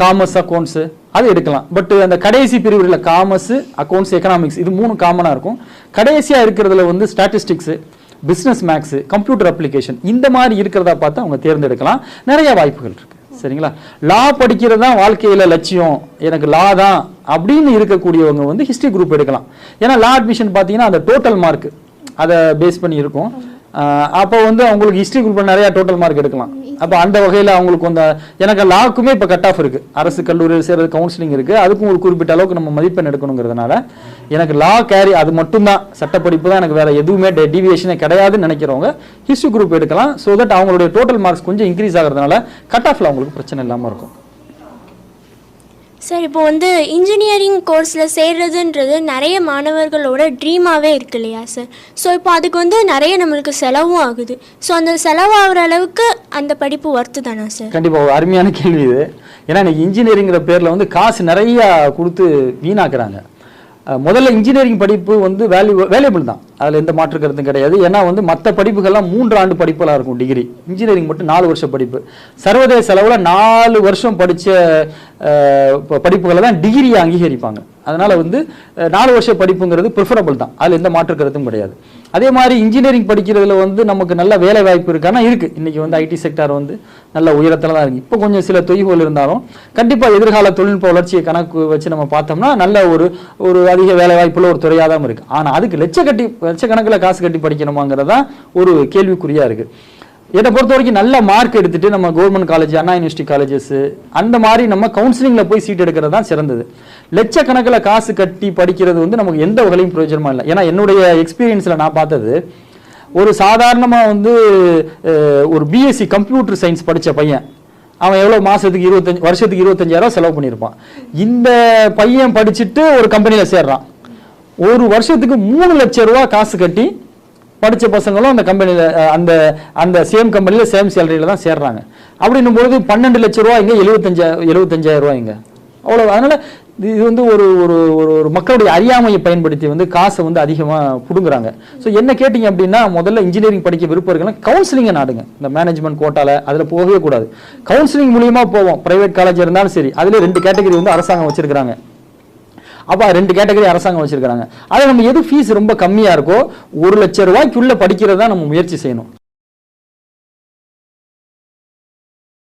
Commerce accounts அது எடுக்கலாம். But அந்த கடைசி பிரிவுகளில் காமர்ஸ், அக்கௌண்ட்ஸ், எக்கனாமிக்ஸ் இது 3 காமனாக இருக்கும். கடைசியாக இருக்கிறதுல வந்து statistics, business maths, computer application இந்த மாதிரி இருக்கிறதா பார்த்து அவங்க தேர்ந்தெடுக்கலாம். நிறைய வாய்ப்புகள் இருக்கு. சரிங்களா? லா படிக்கிறது தான் வாழ்க்கையில் லட்சியம், எனக்கு லா தான் அப்படின்னு இருக்கக்கூடியவங்க வந்து ஹிஸ்ட்ரி குரூப் எடுக்கலாம். ஏன்னா லா அட்மிஷன் பார்த்தீங்கன்னா அந்த டோட்டல் மார்க் அதை பேஸ் பண்ணி இருக்கும். அப்போ வந்து அவங்களுக்கு ஹிஸ்ட்ரி குரூப்பில் நிறையா டோட்டல் மார்க் எடுக்கலாம். அப்போ அந்த வகையில் அவங்களுக்கு அந்த எனக்கு லாக்குமே இப்போ கட் ஆஃப் இருக்குது, அரசு கல்லூரியில் சேர்றது கவுன்சிலிங் இருக்குது, அதுக்கும் ஒரு குறிப்பிட்ட அளவுக்கு நம்ம மதிப்பெண் எடுக்கணுங்கிறதுனால எனக்கு லா கேரி அது மட்டும்தான், சட்டப்படிப்பு தான் எனக்கு வேற எதுவுமே டீவியேஷனே கிடையாதுன்னு நினைக்கிறவங்க ஹிஸ்ட்ரி குரூப் எடுக்கலாம். ஸோ தட் அவங்களுடைய டோட்டல் மார்க்ஸ் கொஞ்சம் இன்க்ரீஸ் ஆகிறதுனால கட் ஆஃப்ல அவங்களுக்கு பிரச்சனை இல்லாமல் இருக்கும். சார், இப்போ வந்து இன்ஜினியரிங் கோர்ஸில் சேர்றதுன்றது நிறைய மாணவர்களோட ட்ரீமாகவே இருக்கு இல்லையா சார்? ஸோ இப்போ அதுக்கு வந்து நிறைய நம்மளுக்கு செலவும் ஆகுது. ஸோ அந்த செலவாகிற அளவுக்கு அந்த படிப்பு ஒர்த்து தானா சார்? கண்டிப்பாக அருமையான கேள்வி இது. ஏன்னா இன்னைக்கு இன்ஜினியரிங்கிற பேரில் வந்து காசு நிறையா கொடுத்து வீணாக்குறாங்க. முதல்ல இன்ஜினியரிங் படிப்பு வந்து வேல்யூபிள் தான், அதில் எந்த மாற்று கருத்தும் கிடையாது. ஏன்னா வந்து மற்ற படிப்புகள்லாம் 3 ஆண்டு படிப்புகளாக இருக்கும். டிகிரி, இன்ஜினியரிங் மட்டும் 4 வருஷ படிப்பு. சர்வதேச அளவில் 4 வருஷம் படித்த படிப்புகளை தான் டிகிரியை அங்கீகரிப்பாங்க. அதனால வந்து 4 வருஷ படிப்புங்கிறது ப்ரிஃபரபிள் தான், அதில் எந்த மாற்று கருத்தும் கிடையாது. அதே மாதிரி இன்ஜினியரிங் படிக்கிறதுல வந்து நமக்கு நல்ல வேலை வாய்ப்பு இருக்கானா இருக்குது. இன்றைக்கி வந்து ஐடி செக்டார் வந்து நல்ல உயரத்தில் தான் இருக்குது. இப்போ கொஞ்சம் சில தொய்வுகள் இருந்தாலும் கண்டிப்பாக எதிர்கால தொழில்நுட்ப வளர்ச்சியை கணக்கு வச்சு நம்ம பார்த்தோம்னா நல்ல ஒரு அதிக வேலை வாய்ப்புள்ள ஒரு துறையாக தான் இருக்குது. ஆனால் அதுக்கு லட்சக்கணக்கில் காசு கட்டி படிக்கணுமாங்கிறதா ஒரு கேள்விக்குறியாக இருக்குது. என்னை பொறுத்த வரைக்கும் நல்ல மார்க் எடுத்துட்டு நம்ம கவர்மெண்ட் காலேஜ், அண்ணா யூனிவர்சிட்டி காலேஜஸ் அந்த மாதிரி நம்ம கவுன்சிலிங்கில் போய் சீட் எடுக்கிறது தான் சிறந்தது. லட்சக்கணக்கில் காசு கட்டி படிக்கிறது வந்து நமக்கு எந்த வகையிலும் பிரயோஜனமா இல்லை. ஏன்னா என்னுடைய எக்ஸ்பீரியன்ஸில் நான் பார்த்தது, ஒரு சாதாரணமாக வந்து ஒரு பிஎஸ்சி கம்ப்யூட்டர் சயின்ஸ் படித்த பையன் அவன் எவ்வளோ வருஷத்துக்கு 25,000 செலவு பண்ணியிருப்பான். இந்த பையன் படிச்சுட்டு ஒரு கம்பெனியில் சேர்றான், ஒரு வருஷத்துக்கு 3 லட்சம் ரூபா காசு கட்டி படித்த பசங்களும் அந்த கம்பெனியில் அந்த சேம் கம்பெனியில் சேம் சேலரியில் தான் சேர்றாங்க. அப்படின்னும் பொழுது 12 லட்சம் ரூபா இங்கே 75,000 ரூபா இங்கே அவ்வளோ. அதனால இது வந்து ஒரு மக்களுடைய அறியாமையை பயன்படுத்தி வந்து காசை வந்து அதிகமாக பிடுங்குறாங்க. ஸோ என்ன கேட்டிங்க அப்படின்னா, முதல்ல இன்ஜினியரிங் படிக்க விருப்பம் இருக்குன்னா கவுன்சிலிங்கை நாடுங்க. இந்த மேனேஜ்மெண்ட் கோட்டாவில் அதில் போகவே கூடாது. கவுன்சிலிங் மூலியமாக போவோம். ப்ரைவேட் காலேஜ் இருந்தாலும் சரி, அதில் 2 கேட்டகரி வந்து அரசாங்கம் வச்சிருக்கிறாங்க. அப்போ 2 கேட்டகரி அரசாங்கம் வச்சிருக்காங்க. அதில் நம்ம எது ஃபீஸ் ரொம்ப கம்மியாக இருக்கோ 1 லட்சம் ரூபாய்க்குள்ளே படிக்கிறது தான் நம்ம முயற்சி செய்யணும்.